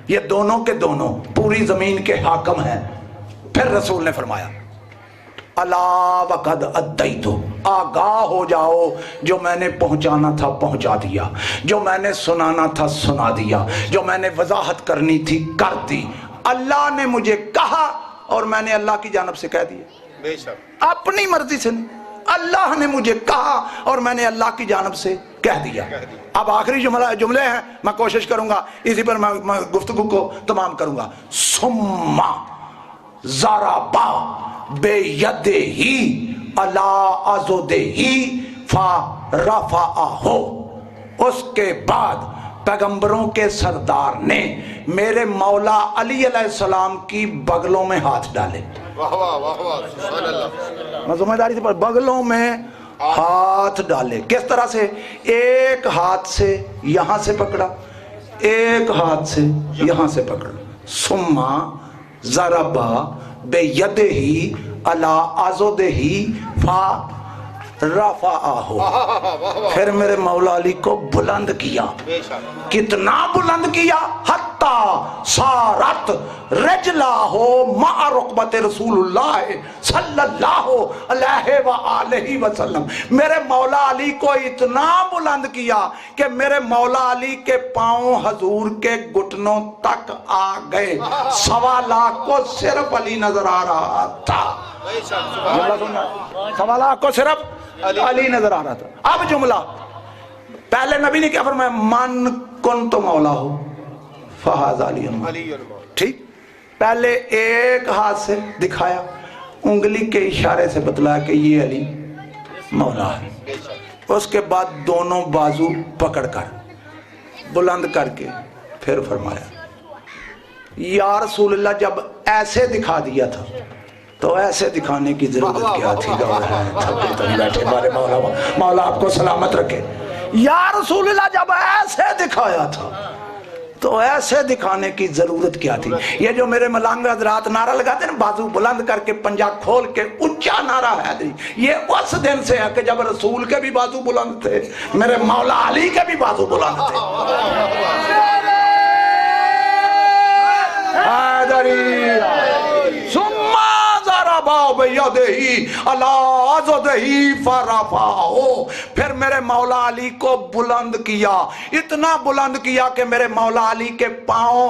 یہ دونوں کے دونوں پوری زمین کے حاکم ہیں۔ پھر رسول نے فرمایا الا وقد ادیت، آگاہ ہو جاؤ، جو میں نے پہنچانا تھا پہنچا دیا، جو میں نے سنانا تھا سنا دیا، جو میں نے وضاحت کرنی تھی کر دی۔ اللہ نے مجھے کہا اور میں نے اللہ کی جانب سے کہہ دیا، بے شک اپنی مرضی سے نہیں، اللہ نے مجھے کہا اور میں نے اللہ کی جانب سے کہہ دیا۔ اب آخری جملے ہیں، میں کوشش کروں گا اسی پر میں گفتگو کو تمام کروں گا۔ ثم ضربا بیدہ علی عضدہ فرفعہ، اس کے بعد پیغمبروں کے سردار نے میرے مولا علی علیہ السلام کی بغلوں میں ہاتھ ڈالے۔ میں ذمہ داری سے بغلوں میں ہاتھ ڈالے۔ کس طرح سے؟ ایک ہاتھ سے یہاں سے پکڑا، ایک ہاتھ سے یہاں سے پکڑا۔ ثم ضربا بیدہ علی عضدہ فرفعہ، پھر میرے مولا علی کو بلند کیا۔ کتنا بلند کیا؟ حتی صارت رجلہ مع رکبت رسول اللہ صلی اللہ علیہ وآلہ وسلم، میرے مولا علی کو اتنا بلند کیا کہ میرے مولا علی کے پاؤں حضور کے گھٹنوں تک آ گئے۔ 1.25 لاکھ کو صرف علی نظر آ رہا تھا۔ 1.25 لاکھ کو صرف علی نظر آ رہا تھا۔ اب جملہ پہلے نبی نے کیا فرمایا؟ من کنت مولا ہو فہذا علی، ٹھیک؟ پہلے ایک ہاتھ سے دکھایا، انگلی کے اشارے سے بتلایا کہ یہ علی مولا ہے۔ اس کے بعد دونوں بازو پکڑ کر بلند کر کے پھر فرمایا یا رسول اللہ جب ایسے دکھا دیا تھا تو ایسے دکھانے کی ضرورت کیا تھی؟ بیٹھے بارے مولا آپ کو سلامت رکھے۔ یا رسول اللہ جب ایسے دکھایا تھا تو ایسے دکھانے کی ضرورت کیا تھی؟ یہ جو میرے ملانگ حضرات نعرہ لگاتے ہیں بازو بلند کر کے پنجہ کھول کے اونچا نعرہ ہے، یہ اس دن سے ہے کہ جب رسول کے بھی بازو بلند تھے، میرے مولا علی کے بھی بازو بلند تھے۔ پھر میرے مولا علی کو بلند کیا، اتنا بلند کیا کہ میرے مولا علی کے پاؤں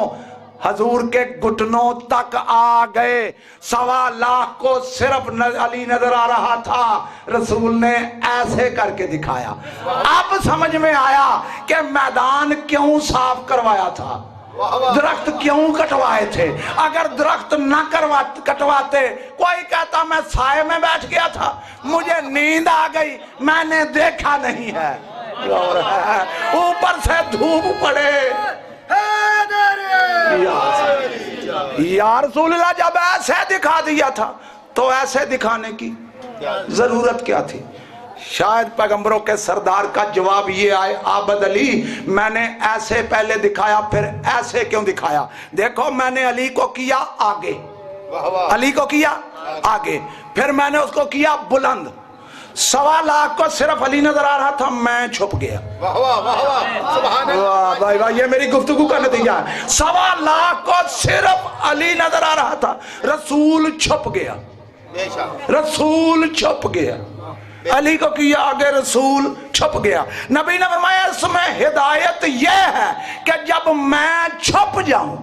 حضور کے گھٹنوں تک آ گئے۔ 1.25 لاکھ کو صرف علی نظر آ رہا تھا، رسول نے ایسے کر کے دکھایا۔ اب سمجھ میں آیا کہ میدان کیوں صاف کروایا تھا، درخت کیوں کٹوائے تھے۔ اگر درخت نہ کٹواتے، کوئی کہتا میں سائے میں بیٹھ گیا تھا، مجھے نیند آ گئی، میں نے دیکھا نہیں ہے، اوپر سے دھوپ پڑے۔ یا رسول اللہ جب ایسے دکھا دیا تھا تو ایسے دکھانے کی ضرورت کیا تھی؟ شاید پیغمبروں کے سردار کا جواب یہ آئے عابد علی میں نے ایسے پہلے دکھایا پھر ایسے کیوں دکھایا؟ دیکھو میں نے علی کو کیا آگے، علی کو کیا آگے، پھر میں نے اس کو کیا بلند۔ 1.25 لاکھ کو صرف علی نظر آ رہا تھا، میں چھپ گیا۔ واہ بھائی واہ، یہ میری گفتگو کا نتیجہ ہے۔ 1.25 لاکھ کو صرف علی نظر آ رہا تھا، رسول چھپ گیا، رسول چھپ گیا۔ علی کو کیا آگے، رسول چھپ گیا۔ نبی نے فرمایا اس میں ہدایت یہ ہے کہ جب میں چھپ جاؤں،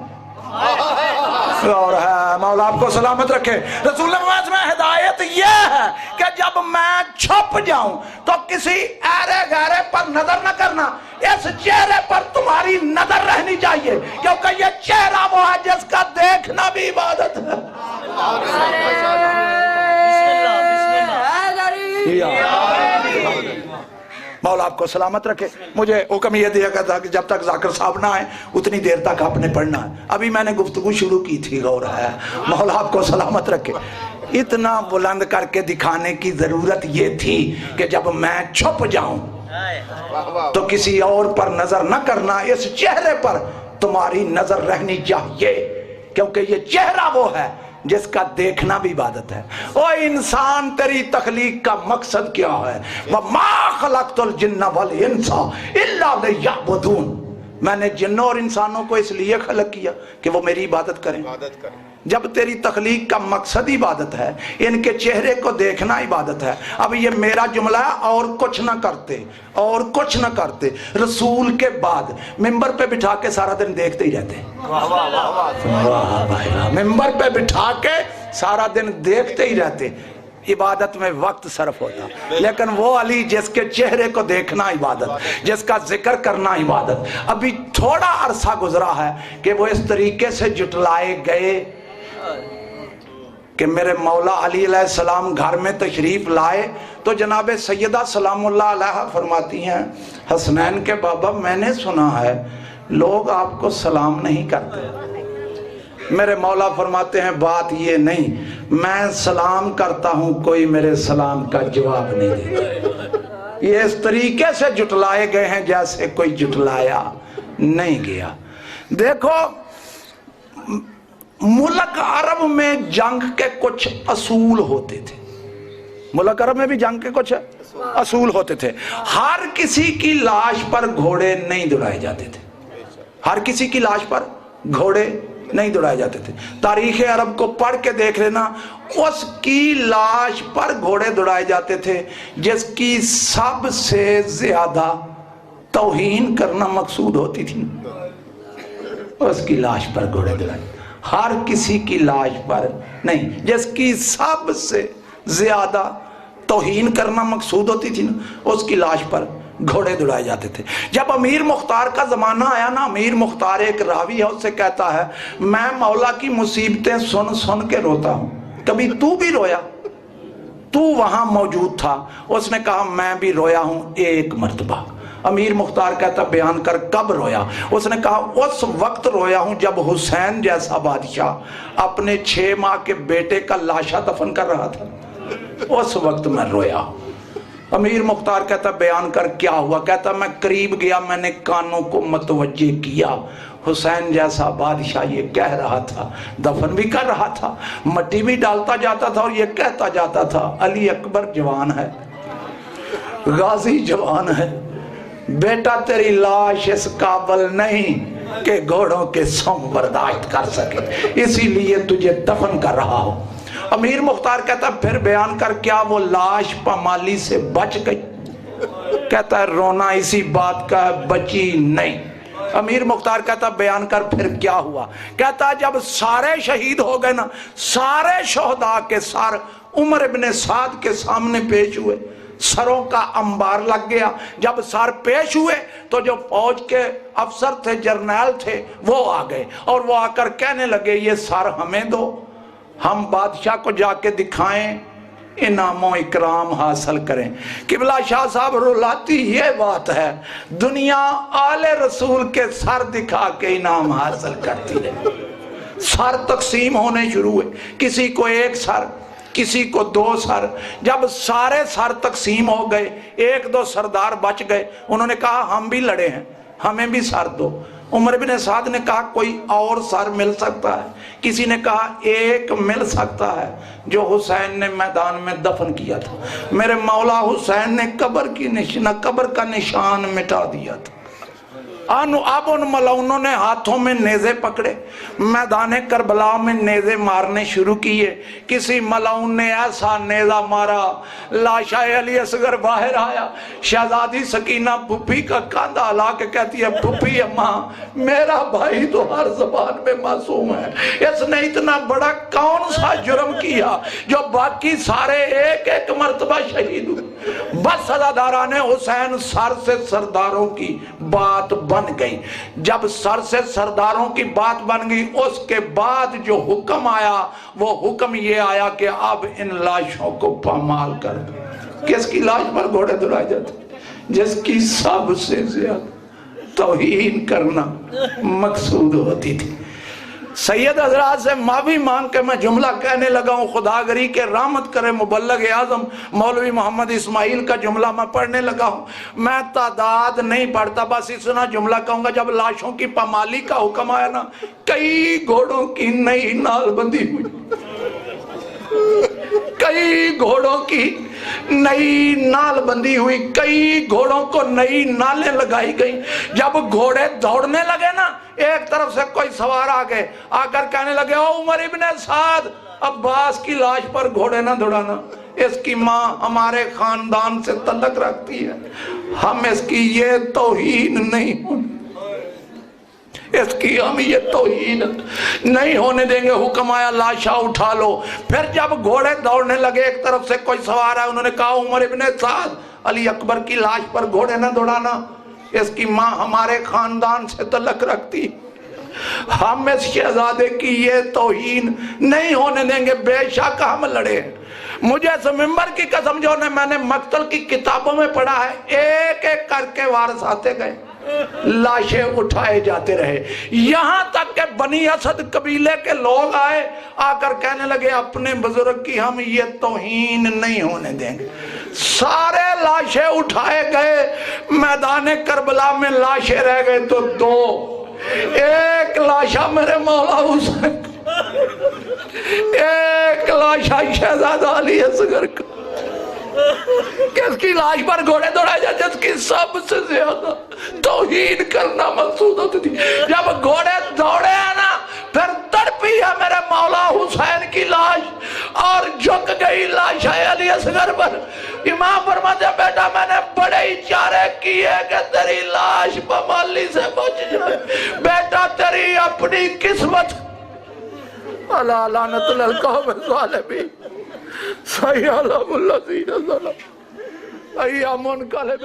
اور ہے مولا آپ کو سلامت رکھے، رسول نے فرمایا اس میں ہدایت یہ ہے کہ جب میں چھپ جاؤں تو کسی ایرے گہرے پر نظر نہ کرنا، اس چہرے پر تمہاری نظر رہنی چاہیے، کیونکہ یہ چہرہ وہ ہے جس کا دیکھنا بھی عبادت ہے۔ مولا آپ کو سلامت رکھے۔ مجھے حکم یہ دیا گیا تھا کہ جب تک ذاکر صاحب نہ آئے اتنی دیر تک آپ نے پڑھنا ہے۔ ابھی میں نے گفتگو شروع کی تھی، غور ہے، مولا آپ کو سلامت رکھے۔ اتنا بلند کر کے دکھانے کی ضرورت یہ تھی کہ جب میں چھپ جاؤں تو کسی اور پر نظر نہ کرنا، اس چہرے پر تمہاری نظر رہنی چاہیے، کیونکہ یہ چہرہ وہ ہے جس کا دیکھنا بھی عبادت ہے۔ او انسان تیری تخلیق کا مقصد کیا ہے؟ وَمَا خَلَقْتُ الْجِنَّ وَالْإِنسَ إِلَّا لِيَعْبُدُونَ، میں نے جنوں اور انسانوں کو اس لیے خلق کیا کہ وہ میری عبادت کریں۔ جب تیری تخلیق کا مقصد عبادت ہے، ان کے چہرے کو دیکھنا عبادت ہے۔ اب یہ میرا جملہ ہے، اور کچھ نہ کرتے، اور کچھ نہ کرتے، رسول کے بعد ممبر پہ بٹھا کے سارا دن دیکھتے ہی رہتے، ممبر پہ بٹھا کے سارا دن دیکھتے ہی رہتے، عبادت میں وقت صرف ہوتا۔ لیکن وہ علی جس کے چہرے کو دیکھنا عبادت، جس کا ذکر کرنا عبادت، ابھی تھوڑا عرصہ گزرا ہے کہ وہ اس طریقے سے جٹلائے گئے کہ میرے مولا علی علیہ السلام گھر میں تشریف لائے تو جناب سیدہ سلام اللہ علیہ فرماتی ہیں حسنین کے بابا میں نے سنا ہے لوگ آپ کو سلام نہیں کرتے۔ میرے مولا فرماتے ہیں بات یہ نہیں، میں سلام کرتا ہوں کوئی میرے سلام کا جواب نہیں دیتا۔ یہ اس طریقے سے جٹلائے گئے ہیں جیسے کوئی جٹلایا نہیں گیا۔ دیکھو ملک عرب میں جنگ کے کچھ اصول ہوتے تھے، ملک عرب میں بھی جنگ کے کچھ اصول ہوتے تھے۔ ہر کسی کی لاش پر گھوڑے نہیں دوڑائے جاتے تھے، ہر کسی کی لاش پر گھوڑے نہیں دوڑائے جاتے تھے۔ تاریخ عرب کو پڑھ کے دیکھ لینا، اس کی لاش پر گھوڑے دوڑائے جاتے تھے جس کی سب سے زیادہ توہین کرنا مقصود ہوتی تھی، اس کی لاش پر گھوڑے دوڑائے۔ ہر کسی کی لاش پر نہیں، جس کی سب سے زیادہ توہین کرنا مقصود ہوتی تھی نا، اس کی لاش پر گھوڑے دوڑائے جاتے تھے۔ جب امیر مختار کا زمانہ آیا نا، امیر مختار ایک راوی ہے، اس سے کہتا ہے میں مولا کی مصیبتیں سن سن کے روتا ہوں کبھی تو بھی رویا؟ تو وہاں موجود تھا۔ اس نے کہا میں بھی رویا ہوں ایک مرتبہ۔ امیر مختار کہتا بیان کر کب رویا؟ اس نے کہا اس وقت رویا ہوں جب حسین جیسا بادشاہ اپنے 6 ماہ کے بیٹے کا لاشا دفن کر رہا تھا، اس وقت میں رویا۔ امیر مختار کہتا بیان کر کیا ہوا؟ کہتا میں قریب گیا، میں نے کانوں کو متوجہ کیا، حسین جیسا بادشاہ یہ کہہ رہا تھا، دفن بھی کر رہا تھا، مٹی بھی ڈالتا جاتا تھا اور یہ کہتا جاتا تھا علی اکبر جوان ہے، غازی جوان ہے، بیٹا تیری لاش اس قابل نہیں کہ گھوڑوں کے سم برداشت کر سکے، اسی لیے تجھے دفن کر رہا ہوں۔ امیر مختار کہتا پھر بیان کر کیا وہ لاش پامالی سے بچ گئی؟ کہتا ہے رونا اسی بات کا بچی نہیں۔ امیر مختار کہتا بیان کر پھر کیا ہوا؟ کہتا جب سارے شہید ہو گئے نا، سارے شہداء کے سر عمر ابن سعد کے سامنے پیش ہوئے، سروں کا انبار لگ گیا۔ جب سر پیش ہوئے تو جو فوج کے افسر تھے، جرنیل تھے، وہ آ گئے اور وہ آ کر کہنے لگے یہ سر ہمیں دو، ہم بادشاہ کو جا کے دکھائیں، انعام و اکرام حاصل کریں۔ قبلہ شاہ صاحب رلاتی یہ بات ہے، دنیا آل رسول کے سر دکھا کے انعام حاصل کرتی ہے۔ سر تقسیم ہونے شروع ہوئے، کسی کو 1 سر، کسی کو 2 سر۔ جب سارے سر تقسیم ہو گئے، 1-2 سردار بچ گئے، انہوں نے کہا ہم بھی لڑے ہیں، ہمیں بھی سر دو۔ عمر بن سعد نے کہا کوئی اور سر مل سکتا ہے؟ کسی نے کہا 1 مل سکتا ہے جو حسین نے میدان میں دفن کیا تھا، میرے مولا حسین نے قبر کا نشان مٹا دیا تھا۔ اب ان ملعونوں نے ہاتھوں میں نیزے پکڑے، میدان کربلا میں نیزے مارنے شروع کیے۔ کسی ملعون نے ایسا نیزہ مارا، لاشا علی اصغر باہر آیا۔ شہزادی سکینہ پھپھی کا کاندھا ہلا کے کہتی ہے پھپھی اماں میرا بھائی تو ہر زبان میں معصوم ہے، اس نے اتنا بڑا کون سا جرم کیا جو باقی سارے 1-1 مرتبہ شہید ہوئے؟ بس سزاداران حسین سر سے سرداروں کی بات بن گئی۔ جب سر سے سرداروں کی بات بن گئی، اس کے بعد جو حکم آیا وہ حکم یہ آیا کہ اب ان لاشوں کو پامال کر دو۔ کس کی لاش پر گھوڑے دلائے جاتے؟ جس کی سب سے زیادہ توہین کرنا مقصود ہوتی تھی۔ سید حضرات سے معافی مانگ کے میں جملہ کہنے لگا ہوں، خدا گری کے رحمت کرے مبلغ اعظم مولوی محمد اسماعیل کا جملہ میں پڑھنے لگا ہوں۔ میں تعداد نہیں پڑھتا، بس اتنا جملہ کہوں گا، جب لاشوں کی پامالی کا حکم آیا نا، کئی گھوڑوں کی نئی نال بندی ہوئی، کئی گھوڑوں کی نئی نال بندی ہوئی، کئی گھوڑوں کو نئی نالیں لگائی گئی۔ جب گھوڑے دوڑنے لگے نا، ایک طرف سے کوئی سوار آ گئے، آ کر کہنے لگے او عمر ابن سعد عباس کی لاش پر گھوڑے نہ دوڑانا، اس کی ماں ہمارے خاندان سے تعلق رکھتی ہے، ہم اس کی یہ توہین نہیں ہونے، اس کی ہم یہ توہین نہیں ہونے دیں گے۔ حکم آیا لاشا اٹھا لو۔ پھر جب گھوڑے دوڑنے لگے، ایک طرف سے کوئی سوار آیا، انہوں نے کہا عمر ابن سعد علی اکبر کی لاش پر گھوڑے نہ دوڑانا، اس کی ماں ہمارے خاندان سے تعلق رکھتی، ہم اس شہزادے کی یہ توہین نہیں ہونے دیں گے، بے شک ہم لڑے۔ مجھے اس ممبر کی قسم جو میں نے مقتل کی کتابوں میں پڑھا ہے، ایک ایک کر کے وارث آتے گئے، لاشیں اٹھائے جاتے رہے، یہاں تک کہ بنی اسد قبیلے کے لوگ آئے، آ کر کہنے لگے اپنے بزرگ کی ہم یہ توہین نہیں ہونے دیں گے۔ سارے لاشیں اٹھائے گئے، میدان کربلا میں لاشیں رہ گئے تو 2، ایک لاشا میرے مولا حسین، ایک لاشا شہزادہ علی اصغر کا۔ کس کی لاش پر گھوڑے دوڑائے جاتے؟ جس کی سب سے زیادہ توہین کرنا مقصود ہوتی تھی۔ جب گھوڑے دوڑے ہیں نا، پھر تڑپی ہے میرے مولا حسین کی لاش اور جھک گئی لاش علی اصغر پر۔ امام فرماتے ہیں بیٹا میں نے بڑے اشارے کیے کہ تیری لاش پامالی سے بچ جائے، بیٹا تیری اپنی قسمت اللہ لعنت للقوم الظالمین سیعلم الذین ظلموا ایام انقلب